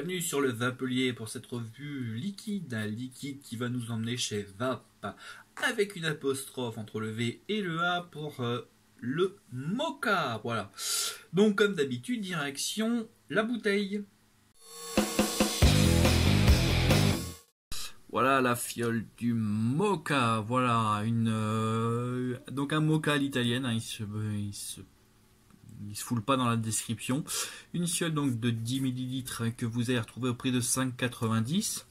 bienvenue sur le Vapelier pour cette revue liquide, un liquide qui va nous emmener chez Vap, avec une apostrophe entre le V et le A pour le Moka. Voilà. Donc comme d'habitude, direction la bouteille. Voilà la fiole du Moka. Voilà donc un Moka à l'italienne. Hein, il se foule pas dans la description. Une fiole donc de 10 ml que vous allez retrouver au prix de 5,90 €.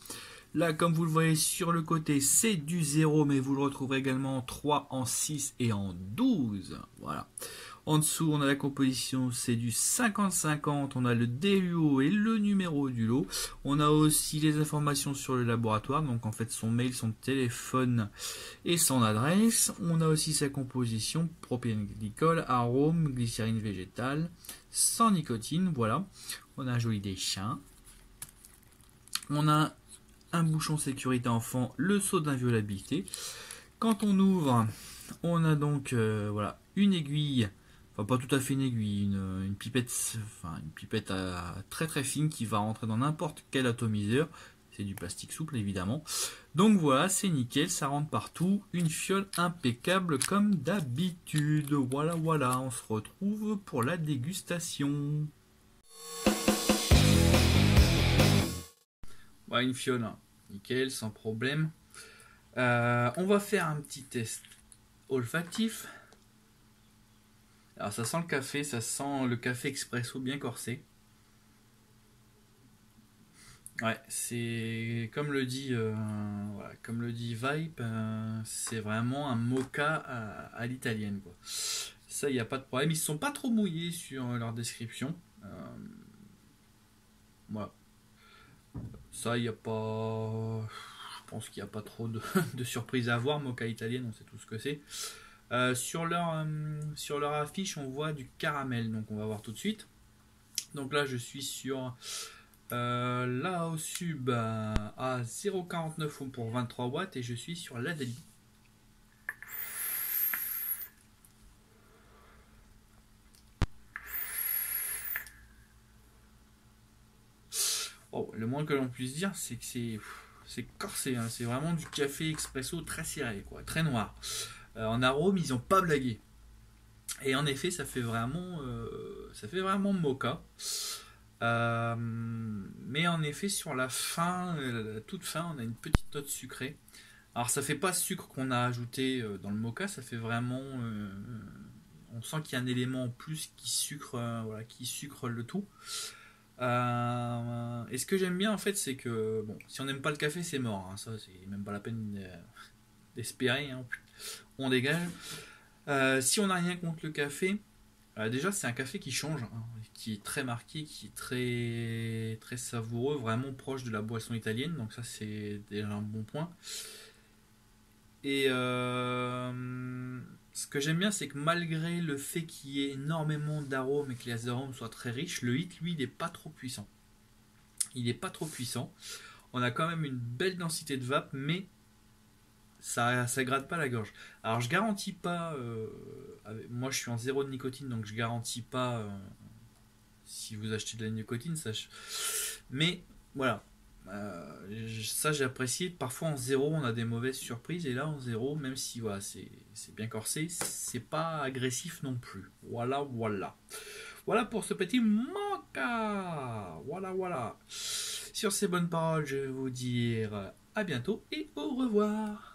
Là, comme vous le voyez sur le côté, c'est du 0, mais vous le retrouverez également en 3, en 6 et en 12. Voilà. En dessous, on a la composition, c'est du 50-50. On a le DUO et le numéro du lot. On a aussi les informations sur le laboratoire, donc en fait son mail, son téléphone et son adresse. On a aussi sa composition, propylène glycol, arôme, glycérine végétale, sans nicotine. Voilà. On a un joli dessin. On a un bouchon sécurité enfant, le sceau d'inviolabilité. Quand on ouvre, on a donc voilà, une aiguille. Enfin, pas tout à fait une aiguille, une pipette, une pipette très très fine qui va rentrer dans n'importe quel atomiseur. C'est du plastique souple évidemment. Donc voilà, c'est nickel, ça rentre partout. Une fiole impeccable comme d'habitude. Voilà, on se retrouve pour la dégustation. Voilà une fiole, hein. Nickel, sans problème. On va faire un petit test olfactif. Alors ça sent le café, ça sent le café expresso bien corsé. Ouais, c'est comme le dit Vibe, c'est vraiment un mocha à l'italienne, quoi. Ça, il n'y a pas de problème. Ils ne sont pas trop mouillés sur leur description. Voilà. Ça, il n'y a pas. Je pense qu'il n'y a pas trop de surprises à voir. Mocha italienne, on sait tout ce que c'est. Sur leur affiche, on voit du caramel, donc on va voir tout de suite. Donc là, je suis sur l'Aosub à 0,49 ohms pour 23 watts et je suis sur l'Adeli. Oh, le moins que l'on puisse dire, c'est que c'est corsé, hein. C'est vraiment du café expresso très serré, quoi, très noir. En arôme, ils n'ont pas blagué. Et en effet, ça fait vraiment mocha. Mais en effet, sur la fin, la toute fin, on a une petite note sucrée. Alors, ça fait pas sucre qu'on a ajouté dans le mocha, ça fait vraiment. On sent qu'il y a un élément en plus qui sucre le tout. Et ce que j'aime bien en fait, c'est que bon, si on n'aime pas le café, c'est mort. Hein, ça, c'est même pas la peine d'espérer. Hein, on dégage. Si on n'a rien contre le café, déjà c'est un café qui change, hein, qui est très marqué, qui est très très savoureux, vraiment proche de la boisson italienne. Donc ça c'est déjà un bon point. Et ce que j'aime bien, c'est que malgré le fait qu'il y ait énormément d'arômes et que les arômes soient très riches, le hit, lui, il n'est pas trop puissant. Il n'est pas trop puissant. On a quand même une belle densité de vape, mais ça gratte pas la gorge. Alors je garantis pas, moi je suis en zéro de nicotine, donc je garantis pas si vous achetez de la nicotine, mais voilà. Ça j'ai apprécié. Parfois en zéro on a des mauvaises surprises et là en zéro, même si voilà, c'est bien corsé, c'est pas agressif non plus. Voilà pour ce petit mocha. Voilà. Sur ces bonnes paroles, je vais vous dire à bientôt et au revoir.